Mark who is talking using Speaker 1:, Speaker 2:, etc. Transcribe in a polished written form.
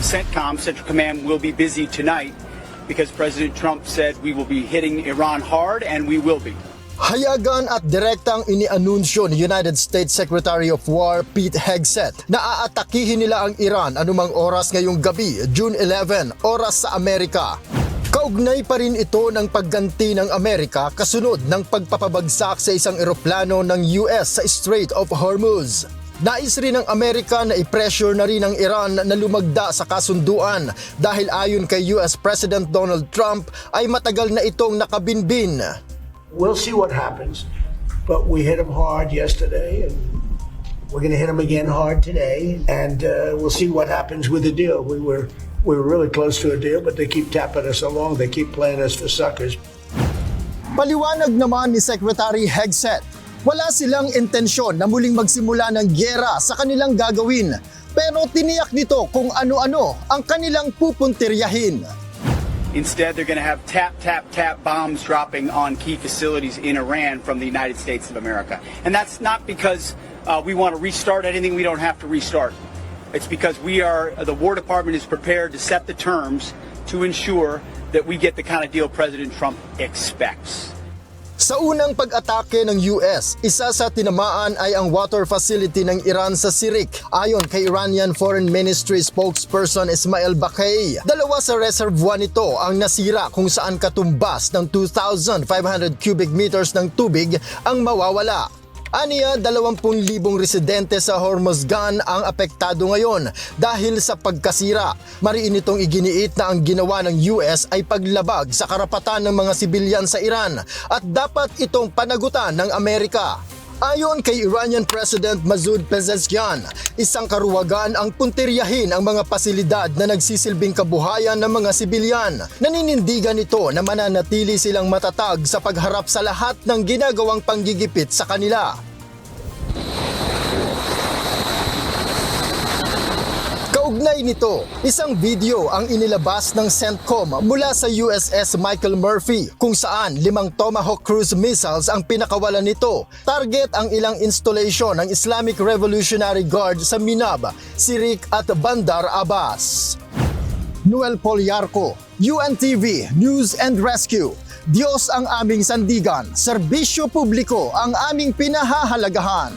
Speaker 1: CENTCOM, Central Command, will be busy tonight because President Trump said we will be hitting Iran hard, and we will be.
Speaker 2: Hayagan at direktang inianunsyo ni United States Secretary of War Pete Hegseth na aatakihin nila ang Iran anumang oras ngayong gabi, June 11, oras sa Amerika. Kaugnay pa rin ito ng pagganti ng Amerika kasunod ng pagpapabagsak sa isang eroplano ng US sa Strait of Hormuz. Nais rin ng Amerika na i-pressure na rin ang Iran na lumagda sa kasunduan dahil ayon kay US President Donald Trump ay matagal na itong nakabinbin.
Speaker 3: We'll see what happens, but we hit them hard yesterday and we're going to hit them again hard today, and we'll see what happens with the deal. We were really close to a deal, but they keep tapping us along. They keep playing us for suckers.
Speaker 2: Paliwanag naman ni Secretary Hegseth, wala silang intensyon na muling magsimula ng gyera sa kanilang gagawin, pero tiniyak nito kung ano-ano ang kanilang pupuntiryahin.
Speaker 1: Instead, they're going to have tap, tap, tap bombs dropping on key facilities in Iran from the United States of America. And that's not because we want to restart anything we don't have to restart. It's because the War Department is prepared to set the terms to ensure that we get the kind of deal President Trump expects.
Speaker 2: Sa unang pag-atake ng US, isa sa tinamaan ay ang water facility ng Iran sa Sirik. Ayon kay Iranian Foreign Ministry spokesperson Ismail Baqai, dalawa sa reservoir nito ang nasira kung saan katumbas ng 2,500 cubic meters ng tubig ang mawawala. Aniya, 20,000 residente sa Hormozgan ang apektado ngayon dahil sa pagkasira. Mariin itong iginiit na ang ginawa ng US ay paglabag sa karapatan ng mga sibilyan sa Iran at dapat itong panagutan ng Amerika. Ayon kay Iranian President Masoud Pezeshkian, isang karuwagan ang puntiryahin ang mga pasilidad na nagsisilbing kabuhayan ng mga sibilyan. Naninindigan ito na mananatili silang matatag sa pagharap sa lahat ng ginagawang panggigipit sa kanila. Kaugnay nito, isang video ang inilabas ng CENTCOM mula sa USS Michael Murphy kung saan 5 Tomahawk cruise missiles ang pinakawalan nito. Target ang ilang installation ng Islamic Revolutionary Guard sa Minab, Sirik at Bandar Abbas. Noel Poliarco, UNTV News and Rescue. Diyos ang aming sandigan, serbisyo publiko ang aming pinahahalagahan.